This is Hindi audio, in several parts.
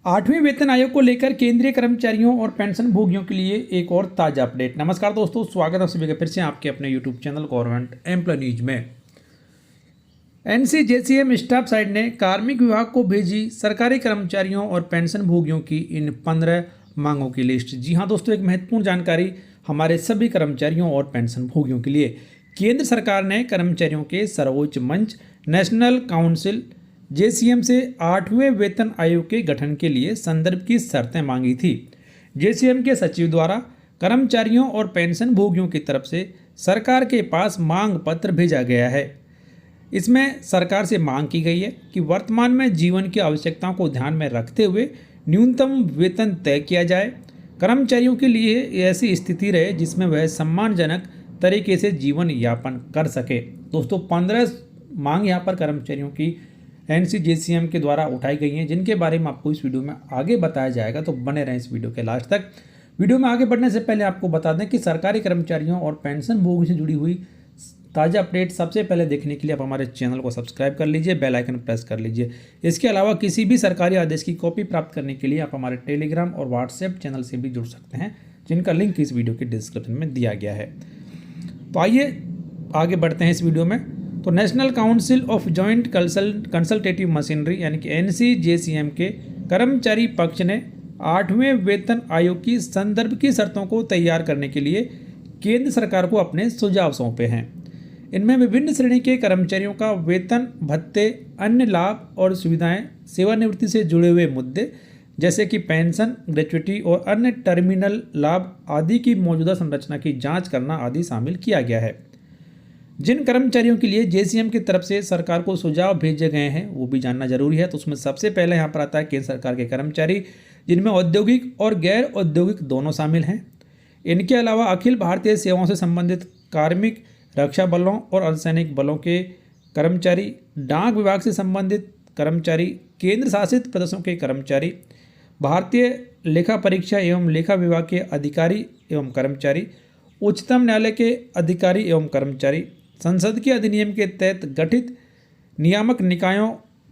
8वें वेतन आयोग को लेकर केंद्रीय कर्मचारियों और पेंशन भोगियों के लिए एक और ताज़ा अपडेट। नमस्कार दोस्तों, स्वागत है सभी का फिर से आपके अपने YouTube channel government employ news में। NCJCM स्टाफ साइड ने कार्मिक विभाग को भेजी सरकारी कर्मचारियों और पेंशन भोगियों की इन 15 मांगों की लिस्ट। जी हाँ दोस्तों, एक महत्वपूर्ण जानकारी हमारे सभी कर्मचारियों और पेंशन भोगियों के लिए। केंद्र सरकार ने कर्मचारियों के सर्वोच्च मंच नेशनल काउंसिल JCM से 8वें वेतन आयोग के गठन के लिए संदर्भ की शर्तें मांगी थी। JCM के सचिव द्वारा कर्मचारियों और पेंशन भोगियों की तरफ से सरकार के पास मांग पत्र भेजा गया है। इसमें सरकार से मांग की गई है कि वर्तमान में जीवन की आवश्यकताओं को ध्यान में रखते हुए न्यूनतम वेतन तय किया जाए। कर्मचारियों के लिए ऐसी स्थिति रहे जिसमें वह सम्मानजनक तरीके से जीवन यापन कर सके। दोस्तों, 15 मांग यहाँ पर कर्मचारियों की NCJCM के द्वारा उठाई गई हैं, जिनके बारे में आपको इस वीडियो में आगे बताया जाएगा, तो बने रहें इस वीडियो के लास्ट तक। वीडियो में आगे बढ़ने से पहले आपको बता दें कि सरकारी कर्मचारियों और पेंशन भोगियों से जुड़ी हुई ताज़ा अपडेट सबसे पहले देखने के लिए आप हमारे चैनल को सब्सक्राइब कर लीजिए, बेल आइकन प्रेस कर लीजिए। इसके अलावा किसी भी सरकारी आदेश की कॉपी प्राप्त करने के लिए आप हमारे टेलीग्राम और व्हाट्सएप चैनल से भी जुड़ सकते हैं, जिनका लिंक इस वीडियो के डिस्क्रिप्शन में दिया गया है। तो आइए आगे बढ़ते हैं इस वीडियो में। तो national council of joint consultative machinery यानी कि NCJCM के कर्मचारी पक्ष ने 8वें वेतन आयोग की संदर्भ की शर्तों को तैयार करने के लिए केंद्र सरकार को अपने सुझाव सौंपे हैं। इनमें विभिन्न श्रेणी के कर्मचारियों का वेतन, भत्ते, अन्य लाभ और सुविधाएं, सेवानिवृत्ति से जुड़े हुए मुद्दे जैसे कि पेंशन, ग्रेच्युटी और अन्य टर्मिनल लाभ आदि की मौजूदा संरचना की जांच करना आदि शामिल किया गया है। जिन कर्मचारियों के लिए JCM की तरफ से सरकार को सुझाव भेजे गए हैं वो भी जानना जरूरी है। तो उसमें सबसे पहले यहाँ पर आता है केंद्र सरकार के कर्मचारी, जिनमें औद्योगिक और गैर औद्योगिक दोनों शामिल हैं। इनके अलावा अखिल भारतीय सेवाओं से संबंधित कार्मिक, रक्षा बलों और अर्धसैनिक बलों के कर्मचारी, डाक विभाग से संबंधित कर्मचारी, केंद्र शासित प्रदेशों के कर्मचारी, भारतीय लेखा परीक्षा एवं लेखा विभाग के अधिकारी एवं कर्मचारी, उच्चतम न्यायालय के अधिकारी एवं कर्मचारी, संसद के अधिनियम के तहत गठित नियामक निकायों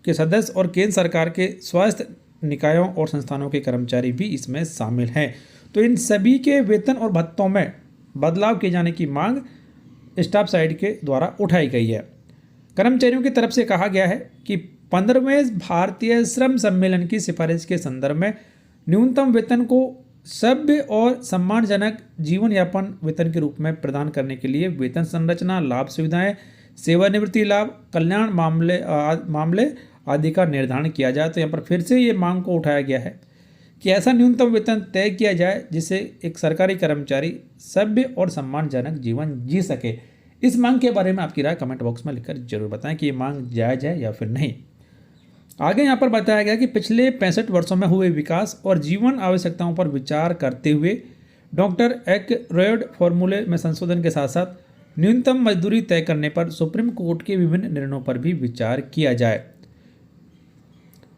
के सदस्य और केंद्र सरकार के स्वास्थ्य निकायों और संस्थानों के कर्मचारी भी इसमें शामिल हैं। तो इन सभी के वेतन और भत्तों में बदलाव किए जाने की मांग स्टाफ साइड के द्वारा उठाई गई है। कर्मचारियों की तरफ से कहा गया है कि 15वें भारतीय श्रम सम्मेलन की सिफारिश के संदर्भ में न्यूनतम वेतन को सभ्य और सम्मानजनक जीवन यापन वेतन के रूप में प्रदान करने के लिए वेतन संरचना, लाभ सुविधाएं, सेवानिवृत्ति लाभ, कल्याण मामले आदि का निर्धारण किया जाए। तो यहाँ पर फिर से ये मांग को उठाया गया है कि ऐसा न्यूनतम वेतन तय किया जाए जिससे एक सरकारी कर्मचारी सभ्य और सम्मानजनक जीवन जी सके। इस मांग के बारे में आपकी राय कमेंट बॉक्स में लिखकर जरूर बताएं कि ये मांग जायज़ है या फिर नहीं। आगे यहाँ पर बताया गया कि पिछले 65 वर्षों में हुए विकास और जीवन आवश्यकताओं पर विचार करते हुए डॉक्टर एक्रॉयड फॉर्मूले में संशोधन के साथ साथ न्यूनतम मजदूरी तय करने पर सुप्रीम कोर्ट के विभिन्न निर्णयों पर भी विचार किया जाए।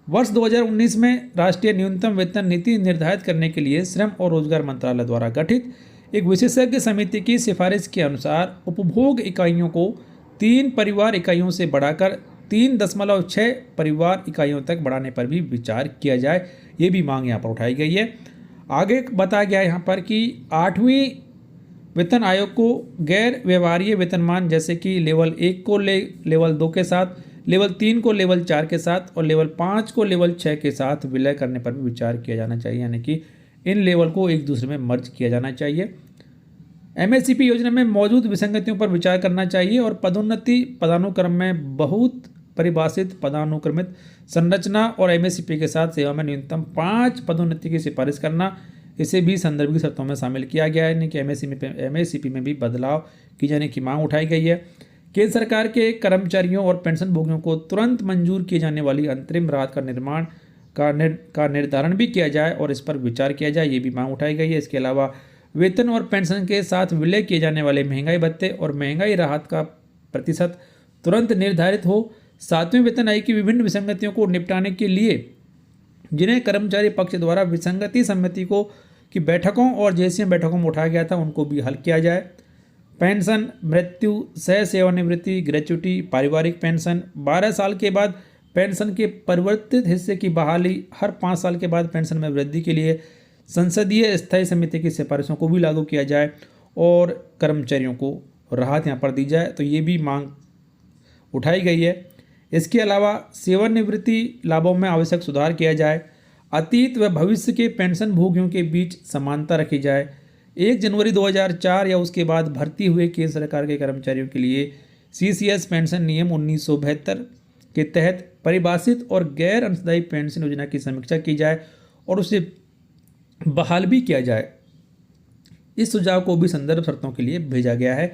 वर्ष 2019 में राष्ट्रीय न्यूनतम वेतन नीति निर्धारित करने के लिए श्रम और रोजगार मंत्रालय द्वारा गठित एक विशेषज्ञ समिति की सिफारिश के अनुसार उपभोग इकाइयों को 3 परिवार इकाइयों से बढ़ाकर 3.6 परिवार इकाइयों तक बढ़ाने पर भी विचार किया जाए। ये भी मांग यहाँ पर उठाई गई है। आगे बताया गया यहाँ पर कि 8वें वेतन आयोग को गैर व्यवहार्य वेतनमान जैसे कि लेवल 1 को लेवल 2 के साथ, लेवल 3 को लेवल 4 के साथ और लेवल 5 को लेवल 6 के साथ विलय करने पर भी विचार किया जाना चाहिए, यानी कि इन लेवल को एक दूसरे में मर्ज किया जाना चाहिए। MSCP योजना में मौजूद विसंगतियों पर विचार करना चाहिए और पदोन्नति पदानुक्रम में बहुत परिभाषित पदानुक्रमित संरचना और MSCP के साथ सेवा में न्यूनतम 5 पदोन्नति की सिफारिश करना, इसे भी संदर्भ की शर्तों में शामिल किया गया है, यानी कि MSCP में भी बदलाव की जाने की मांग उठाई गई है। केंद्र सरकार के कर्मचारियों और पेंशन भोगियों को तुरंत मंजूर किए जाने वाली अंतरिम राहत का निर्माण का निर्धारण भी किया जाए और इस पर विचार किया जाए, ये भी मांग उठाई गई है। इसके अलावा वेतन और पेंशन के साथ विलय किए जाने वाले महंगाई भत्ते और महंगाई राहत का प्रतिशत तुरंत निर्धारित हो। 7वें वेतन आयोग की विभिन्न विसंगतियों को निपटाने के लिए जिन्हें कर्मचारी पक्ष द्वारा विसंगति समिति की बैठकों और JCM बैठकों में उठाया गया था, उनको भी हल किया जाए। पेंशन, मृत्यु, सह सेवानिवृत्ति, ग्रेच्युटी, पारिवारिक पेंशन, 12 साल के बाद पेंशन के परिवर्तित हिस्से की बहाली, हर 5 साल के बाद पेंशन में वृद्धि के लिए संसदीय स्थायी समिति की सिफारिशों को भी लागू किया जाए और कर्मचारियों को राहत यहाँ पर दी जाए, तो ये भी मांग उठाई गई है। इसके अलावा सेवानिवृत्ति लाभों में आवश्यक सुधार किया जाए, अतीत व भविष्य के पेंशन भोगियों के बीच समानता रखी जाए, 1 जनवरी 2004 या उसके बाद भर्ती हुए केंद्र सरकार के कर्मचारियों के लिए CCS पेंशन नियम 1972 के तहत परिभाषित और गैर अंशदायी पेंशन योजना की समीक्षा की जाए और उसे बहाल भी किया जाए। इस सुझाव को भी संदर्भ शर्तों के लिए भेजा गया है।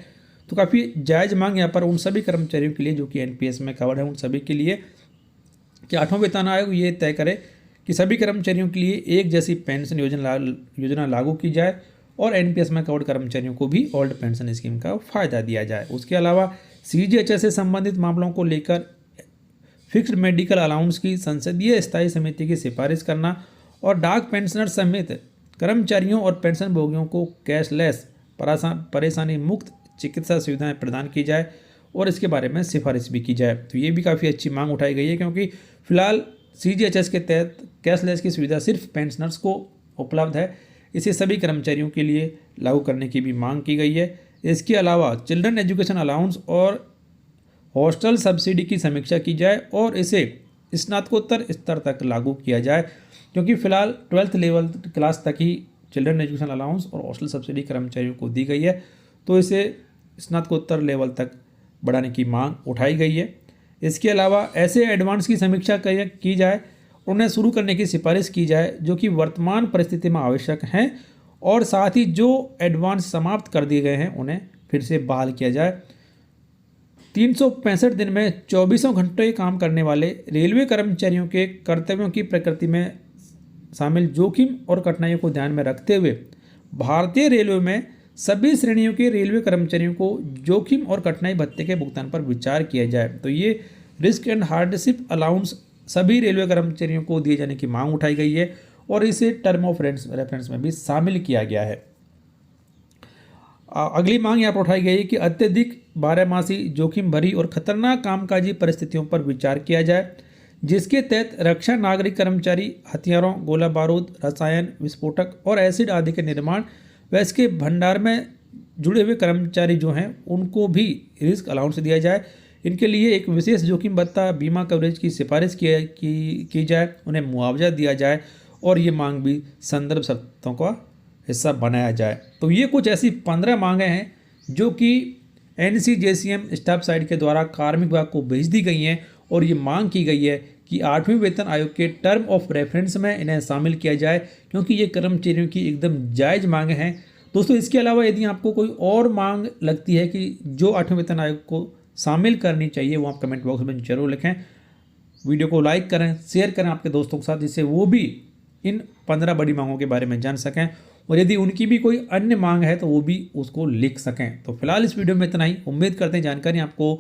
तो काफ़ी जायज़ मांग यहाँ पर उन सभी कर्मचारियों के लिए जो कि NPS में कवर है, उन सभी के लिए कि 8वां वेतन आयोग ये तय करे कि सभी कर्मचारियों के लिए एक जैसी पेंशन योजना लागू की जाए और NPS में कवर्ड कर्मचारियों को भी ओल्ड पेंशन स्कीम का फ़ायदा दिया जाए। उसके अलावा CGHS से संबंधित मामलों को लेकर फिक्स्ड मेडिकल अलाउंस की संसदीय स्थायी समिति की सिफारिश करना और डाक पेंशनर समेत कर्मचारियों और पेंशन भोगियों को कैशलेस परेशानी मुक्त चिकित्सा सुविधाएं प्रदान की जाए और इसके बारे में सिफारिश भी की जाए। तो ये भी काफ़ी अच्छी मांग उठाई गई है, क्योंकि फिलहाल CGHS के तहत कैशलेस की सुविधा सिर्फ पेंशनर्स को उपलब्ध है, इसे सभी कर्मचारियों के लिए लागू करने की भी मांग की गई है। इसके अलावा चिल्ड्रन एजुकेशन अलाउंस और हॉस्टल सब्सिडी की समीक्षा की जाए और इसे स्नातकोत्तर स्तर तक लागू किया जाए, क्योंकि फिलहाल 12th लेवल क्लास तक ही चिल्ड्रन एजुकेशन अलाउंस और हॉस्टल सब्सिडी कर्मचारियों को दी गई है, तो इसे स्नातकोत्तर लेवल तक बढ़ाने की मांग उठाई गई है। इसके अलावा ऐसे एडवांस की समीक्षा की जाए, उन्हें शुरू करने की सिफारिश की जाए जो कि वर्तमान परिस्थिति में आवश्यक हैं, और साथ ही जो एडवांस समाप्त कर दिए गए हैं उन्हें फिर से बहाल किया जाए। 365 दिन में 24 घंटे काम करने वाले रेलवे कर्मचारियों के कर्तव्यों की प्रकृति में शामिल जोखिम और कठिनाइयों को ध्यान में रखते हुए भारतीय रेलवे में सभी श्रेणियों के रेलवे कर्मचारियों को जोखिम और कठिनाई भत्ते के भुगतान पर विचार किया जाए। तो ये रिस्क एंड हार्डशिप अलाउंस सभी रेलवे कर्मचारियों को दिए जाने की मांग उठाई गई है और इसे टर्म ऑफ रेफरेंस में भी शामिल किया गया है। अगली मांग यहाँ पर उठाई गई है कि अत्यधिक 12मासी जोखिम भरी और खतरनाक कामकाजी परिस्थितियों पर विचार किया जाए, जिसके तहत रक्षा नागरिक कर्मचारी हथियारों, गोला बारूद, रसायन, विस्फोटक और एसिड आदि के निर्माण व इसके भंडार में जुड़े हुए कर्मचारी जो हैं उनको भी रिस्क अलाउंस दिया जाए। इनके लिए एक विशेष जोखिम भत्ता बीमा कवरेज की सिफारिश की जाए, उन्हें मुआवजा दिया जाए और ये मांग भी संदर्भ शर्तों का हिस्सा बनाया जाए। तो ये कुछ ऐसी 15 मांगें हैं जो कि NCJCM स्टाफ साइड के द्वारा कार्मिक विभाग को भेज दी गई हैं और ये मांग की गई है कि 8वें वेतन आयोग के टर्म ऑफ रेफरेंस में इन्हें शामिल किया जाए, क्योंकि ये कर्मचारियों की एकदम जायज़ मांगें हैं। दोस्तों, इसके अलावा यदि आपको कोई और मांग लगती है कि जो 8वें वेतन आयोग को शामिल करनी चाहिए, वो आप कमेंट बॉक्स में जरूर लिखें। वीडियो को लाइक करें, शेयर करें आपके दोस्तों के साथ, जिससे वो भी इन 15 बड़ी मांगों के बारे में जान सकें और यदि उनकी भी कोई अन्य मांग है तो वो भी उसको लिख सकें। तो फिलहाल इस वीडियो में इतना ही। उम्मीद करते हैं जानकारी आपको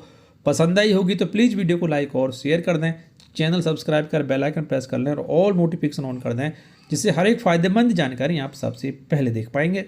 पसंद आई होगी, तो प्लीज़ वीडियो को लाइक और शेयर कर दें, चैनल सब्सक्राइब कर बेल आइकन प्रेस कर लें और ऑल नोटिफिकेशन ऑन कर दें, जिससे हर एक फ़ायदेमंद जानकारी आप सबसे पहले देख पाएंगे।